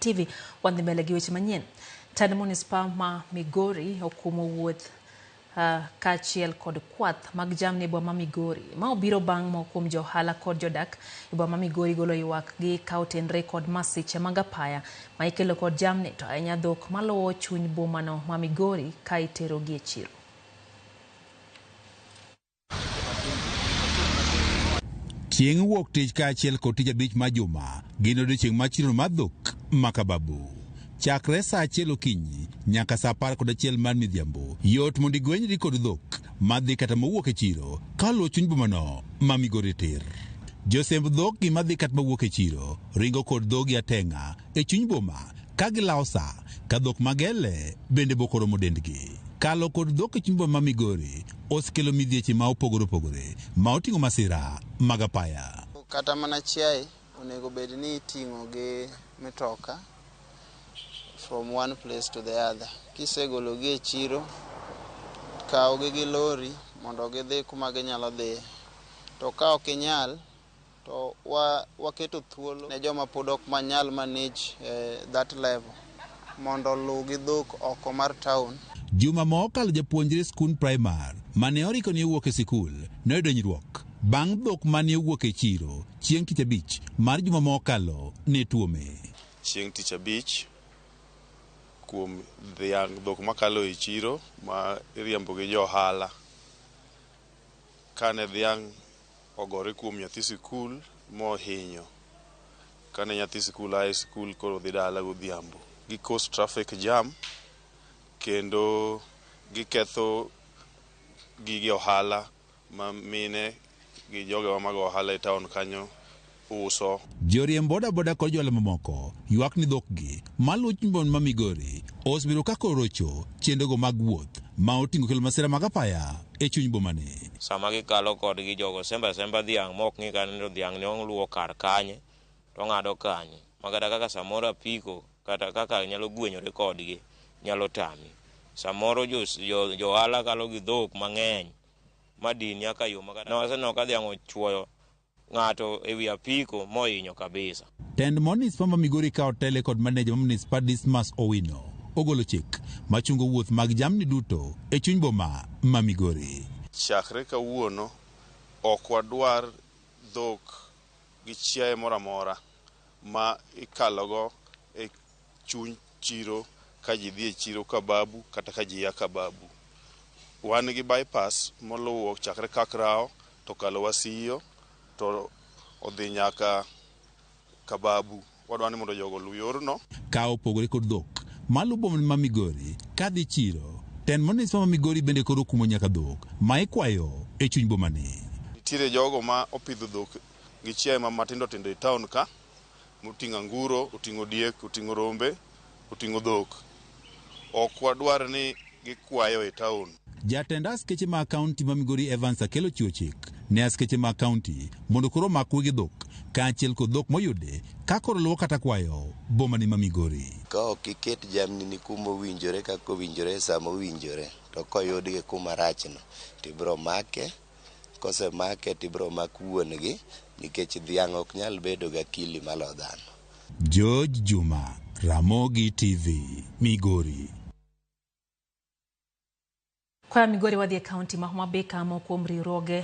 TV wadhi mbele gi weche manyien. Tend Munisipal ma Migori okumo wuoth kaachiel kod kwath mag jamni e boma ma Migori ma obiro bang' moko kuom johala kod jodak e boma ma Migori golo ywak gi ka otenre kod masiche mag apaya ma ikelo kod jamni to ahinya dhok maluwo chuny bomano ma Migori ka iterogi e chiro. Chieng' wuok tich kaachiel kod tich abich ma juma gin odiechieng' mar chiro mar dhok ma Kababu. Chakre saa 1 okinyi nyaka saa 11 mar midhiambo yot mondo igwenyri kod dhok madhi kata mowuok e chiro kaluwo chuny bomano ma Migori tir. Josemb dhok gi madhi kata mowuok e chiro ringo kod dhogi atenga e chuny boma ka gilawo saa ka dhok magele bende bokoromo dendgi. Kalo kod dhok e chuny boma ma Migori osekelo midhieche ma opogore ma oting'o masira mag apaya. Kata mana chiaye onego bed ni iting'o gi mitoka from one place to the other. Kisegolo gi e chiro, kawo gi lori mondo gidhi kuma ginyalo dhi. To ka ok inyal, to waketo thuolo ne joma pod ok manyal manage that level mondo luw gi dhok oko mar town. Juma mokalo japuonjre skul primar mane oriko ni wuok e sikul ne donjruok bang' dhok mane wuok e chiro chieng' tich abich mar juma mokalo ne tuome. Chieng' tich abich kuom dhiang' dhok makalo e chiro ma iriembo gi johala kane dhiang' ogore kuom nyathi sikul mohinyo. Kane nyathi sikul ae sikul koro dhi dala godhiambo, gi cause traffic jam kendo giketho gige ohala ma mine gi jogo mag ohala e town kanyo uso. Joriemb boda kod johala mamoko ywak ni dhokgi maluwo chuny boma ma Migori osebedo ka korocho chendogo mag wuoth ma oting'o kelo masira mag apaya e chuny bomani. Sama gikalo kodgi jogo semba dhiang' mok ng'i kanindo dhiang' ne oluwo kar kanye to ng'ado kanye makata kaka samoro apiko kata kaka nyalo gwenyore kodgi nyalo tami. Samoro johala kalo gi dhok mang'eny madin nyaka yo makata waseneno ka dhiang' ochuoyo ng'ato ewi apiko mohinyo kabisa. Tend Munisipal ma Migori ka otele kod maneja ma Munisipal Dismas Owino ogolo chik machungo wuoth mag jamni duto e chuny boma ma Migori. Chakre kawuono ok wadwar dhok gi chiaye moro amora ma ikalogo e chuny chiro ka ji dhi e chiro Kababu kata ka ji ya Kababu. Wan gi bypass moluwo chakre Kakrao to kalo Wasiyo to odhi nyaka Kababu. Wadwani mondo jogo luw yorno. Ka opogore kod dhok maluwo boma ma Migori ka dhi chiro, Tend Munisipal ma Migori bende koro kumo nyaka dhok ma ikwayo e chuny bomani. Nitiere jogo ma opidho dhok gi chiaye ma matindo tindo e town ka, moting'o anguro, oting'o diek, oting'o rombe, oting'o dhok. Ok wadwar ni gikwayo e town. Jatend askeche ma kaunti ma Migori Evans Akelo chiwo chik ne askeche ma kaunti mondo koro mak wegi dhok kaachiel kod dhok moyude ka koro luwo kata kwayo bomani ma Migori. Ka ok iket jamni ni kuma owinjore kaka owinjore sama owinjore to koyudgi kuma rachno tibiro make. Kosemake tibiro mak wuon gi nikech dhiang' ok nyal bedo ga kili malo dhano. George Juma, Ramogi TV, Migori. Kwa Migori wadhi e kaunti ma Homa Bay kama kuom riwruoge